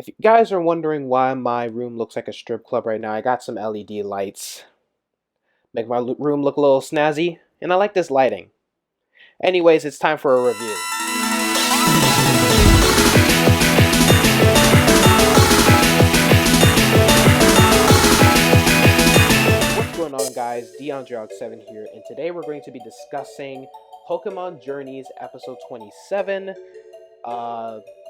If you guys are wondering why my room looks like a strip club right now, I got some LED lights. Make my room look a little snazzy, and I like this lighting. Anyways, it's time for a review. What's going on, guys? DeAndreOx7 here, and today we're going to be discussing Pokemon Journeys Episode 27,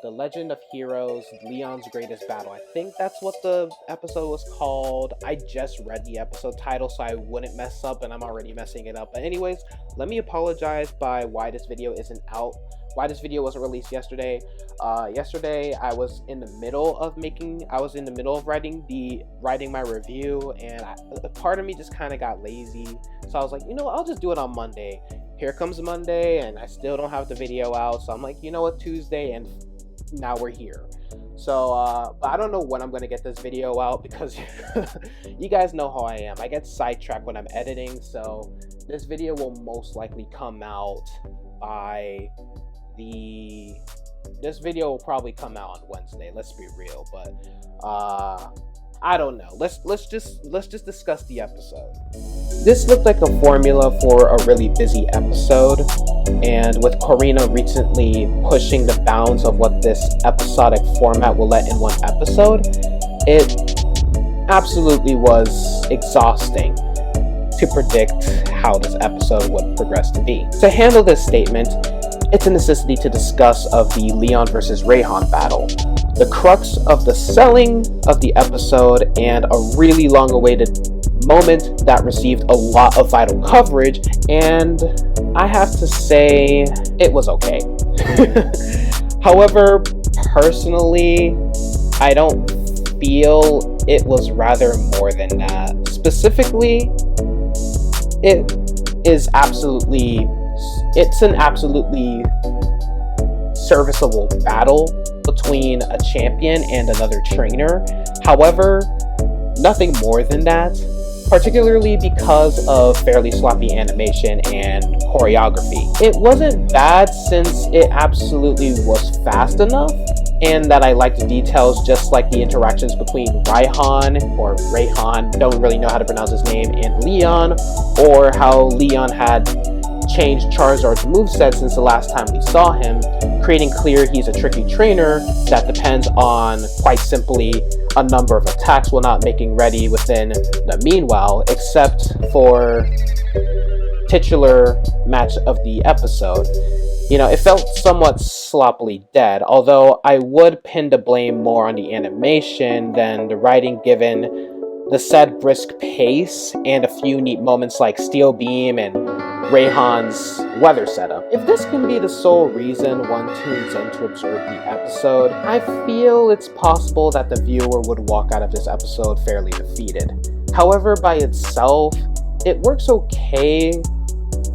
The Legend of Heroes, Leon's Greatest Battle. I think that's what the episode was called. I just read the episode title so I wouldn't mess up, and I'm already messing it up. But anyways, let me apologize by why this video isn't out. Why this video wasn't released yesterday. Yesterday I was in the middle of writing my review, and a part of me just kind of got lazy. So I was like, I'll just do it on Monday. Here comes Monday, and I still don't have the video out. So I'm like, Tuesday, and now we're here. So but I don't know when I'm going to get this video out, because you guys know how I am. I get sidetracked when I'm editing, so this video will most likely come out by this video will probably come out on Wednesday, let's be real. But I don't know. Let's just discuss the episode. This looked like a formula for a really busy episode, and with Corina recently pushing the bounds of what this episodic format will let in one episode, it absolutely was exhausting to predict how this episode would progress to be. To handle this statement, it's a necessity to discuss of the Leon versus Rayhan battle, the crux of the selling of the episode, and a really long-awaited moment that received a lot of vital coverage, and I have to say, it was okay. However, personally, I don't feel it was rather more than that. Specifically, it's an absolutely serviceable battle between a champion and another trainer. However, nothing more than that, particularly because of fairly sloppy animation and choreography. It wasn't bad since it absolutely was fast enough, and that I liked the details, just like the interactions between Rayhan, don't really know how to pronounce his name, and Leon, or how Leon had changed Charizard's moveset since the last time we saw him, creating clear he's a tricky trainer that depends on, quite simply, a number of attacks while not making ready within the meanwhile, except for titular match of the episode. It felt somewhat sloppily dead, although I would pin the blame more on the animation than the writing, given the said brisk pace and a few neat moments like Steel Beam and Rayhan's weather setup. If this can be the sole reason one tunes in to observe the episode, I feel it's possible that the viewer would walk out of this episode fairly defeated. However, by itself, it works okay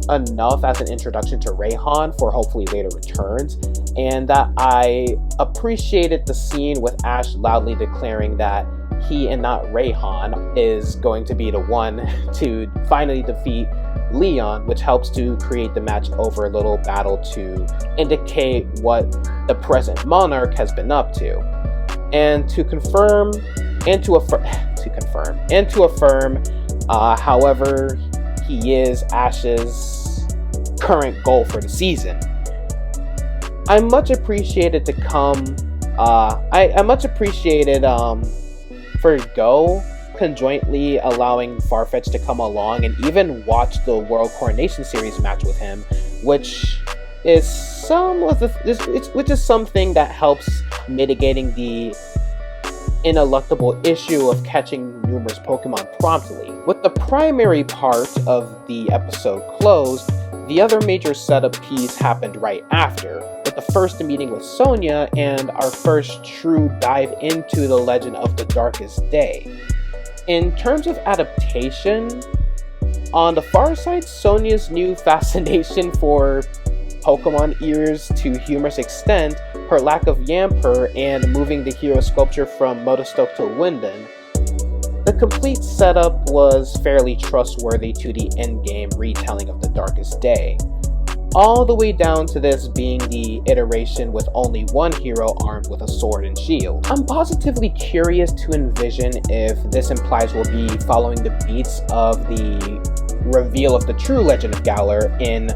enough as an introduction to Rayhan for hopefully later returns, and that I appreciated the scene with Ash loudly declaring that he and not Rayhan is going to be the one to finally defeat Leon, which helps to create the match over a little battle to indicate what the present monarch has been up to, and to confirm and to affirm however he is Ash's current goal for the season. I much appreciated for Go conjointly allowing Farfetch'd to come along and even watch the World Coronation Series match with him, which is something that helps mitigating the ineluctable issue of catching numerous Pokemon promptly. With the primary part of the episode closed, the other major setup piece happened right after, with the first meeting with Sonia and our first true dive into the legend of the Darkest Day. In terms of adaptation, on the far side, Sonia's new fascination for Pokemon ears to humorous extent, her lack of Yamper, and moving the hero sculpture from Motostoke to Winden. The complete setup was fairly trustworthy to the endgame retelling of the Darkest Day. all the way down to this being the iteration with only one hero armed with a sword and shield. I'm positively curious to envision if this implies we'll be following the beats of the reveal of the true Legend of Galar in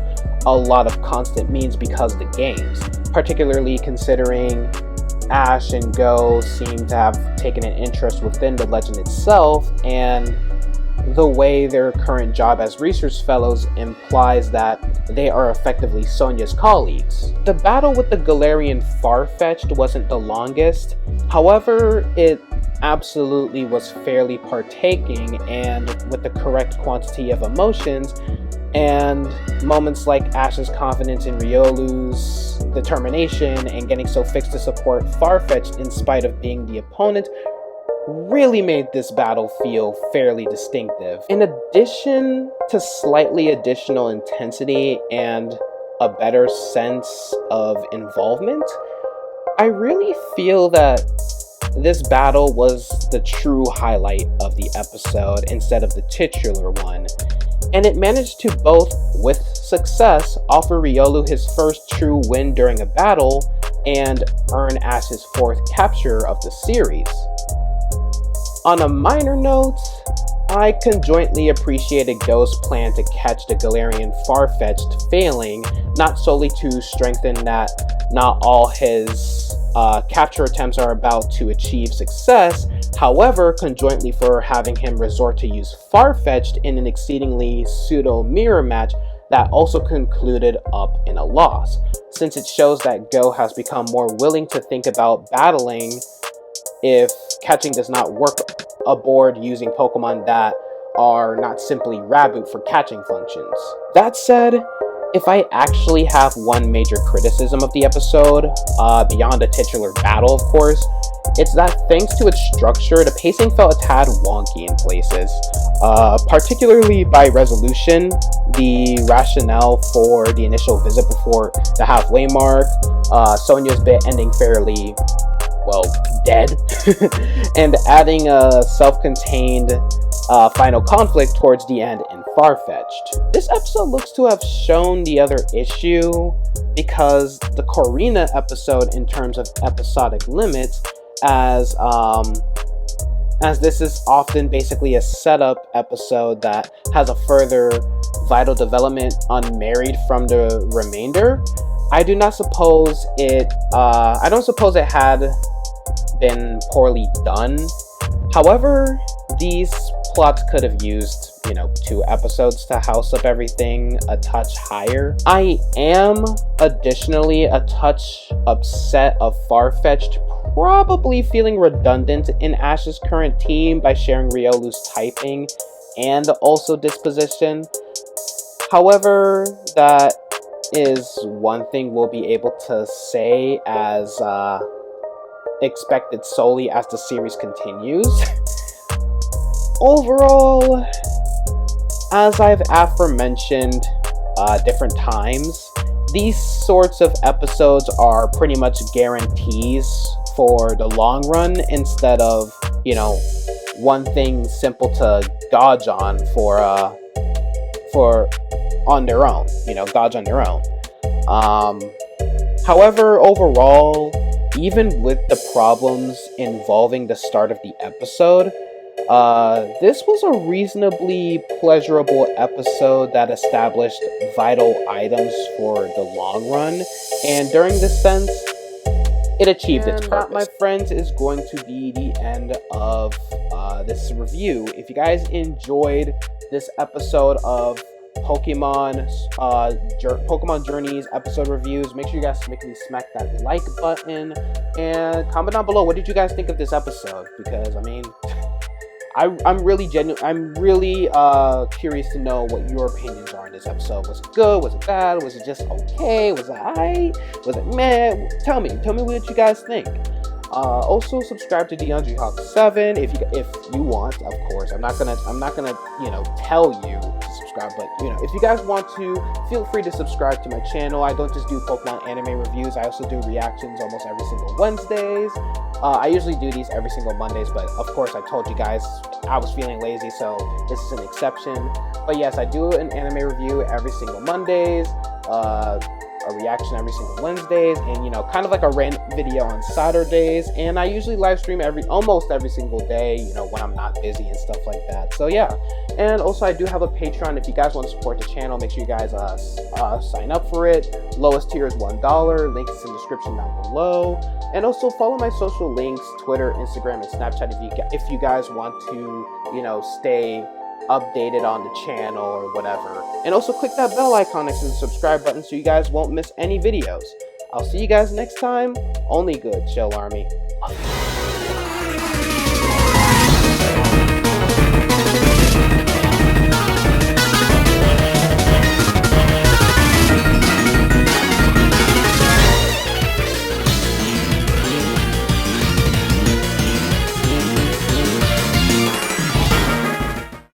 a lot of constant means because of the games, particularly considering Ash and Go seem to have taken an interest within the legend itself, and the way their current job as research fellows implies that they are effectively Sonia's colleagues. The battle with the Galarian Farfetch'd wasn't the longest, however, it absolutely was fairly partaking and with the correct quantity of emotions, and moments like Ash's confidence in Riolu's determination and getting so fixed to support Farfetch'd in spite of being the opponent really made this battle feel fairly distinctive. In addition to slightly additional intensity and a better sense of involvement, I really feel that this battle was the true highlight of the episode instead of the titular one, and it managed to both, with success, offer Riolu his first true win during a battle and earn Ash's fourth capture of the series. On a minor note, I conjointly appreciated Go's plan to catch the Galarian Farfetch'd failing, not solely to strengthen that not all his capture attempts are about to achieve success, however, conjointly for having him resort to use Farfetch'd in an exceedingly pseudo-mirror match that also concluded up in a loss, since it shows that Go has become more willing to think about battling if catching does not work aboard using Pokemon that are not simply Raboot for catching functions. That said, if I actually have one major criticism of the episode, beyond a titular battle of course, it's that thanks to its structure, the pacing felt a tad wonky in places, particularly by resolution. The rationale for the initial visit before the halfway mark, Sonia's bit ending fairly, well, dead, and adding a self-contained final conflict towards the end in Farfetch'd. This episode looks to have shown the other issue because the Corina episode, in terms of episodic limits, as this is often basically a setup episode that has a further vital development unmarried from the remainder, I don't suppose it had been poorly done. However, these plots could have used, 2 episodes to house up everything a touch higher. I am additionally a touch upset of Farfetch'd probably feeling redundant in Ash's current team by sharing Riolu's typing and also disposition. However, that is one thing we'll be able to say as expected solely as the series continues. Overall, as I've aforementioned different times, these sorts of episodes are pretty much guarantees for the long run instead of, one thing simple to dodge on for on their own, dodge on their own. However, overall, even with the problems involving the start of the episode, this was a reasonably pleasurable episode that established vital items for the long run, and during this sense, it achieved its purpose. That, my friends, is going to be the end of this review. If you guys enjoyed this episode of Pokemon Journeys episode reviews, make sure you guys smack that like button and comment down below what did you guys think of this episode, because I'm really curious to know what your opinions are on this episode. Was it good? Was it bad? Was it just okay? Was it alright? Was it meh? Tell me what you guys think. Also subscribe to DeAndre Hawk 7 if you want, of course. I'm not gonna tell you to subscribe, but if you guys want to, feel free to subscribe to my channel. I don't just do Pokemon anime reviews, I also do reactions almost every single Wednesdays. I usually do these every single Mondays, but of course I told you guys I was feeling lazy, so this is an exception. But yes, I do an anime review every single Mondays. a reaction every single Wednesdays, and you know, kind of like a random video on Saturdays. And I usually live stream almost every single day, you know, when I'm not busy and stuff like that. So yeah. And also I do have a Patreon. If you guys want to support the channel, make sure you guys sign up for it. Lowest tier is $1. Link is in the description down below. And also follow my social links, Twitter, Instagram, and Snapchat if you guys want to, you know, stay updated on the channel or whatever. And also click that bell icon next to the subscribe button so you guys won't miss any videos. I'll see you guys next time. Only good, Chill Army.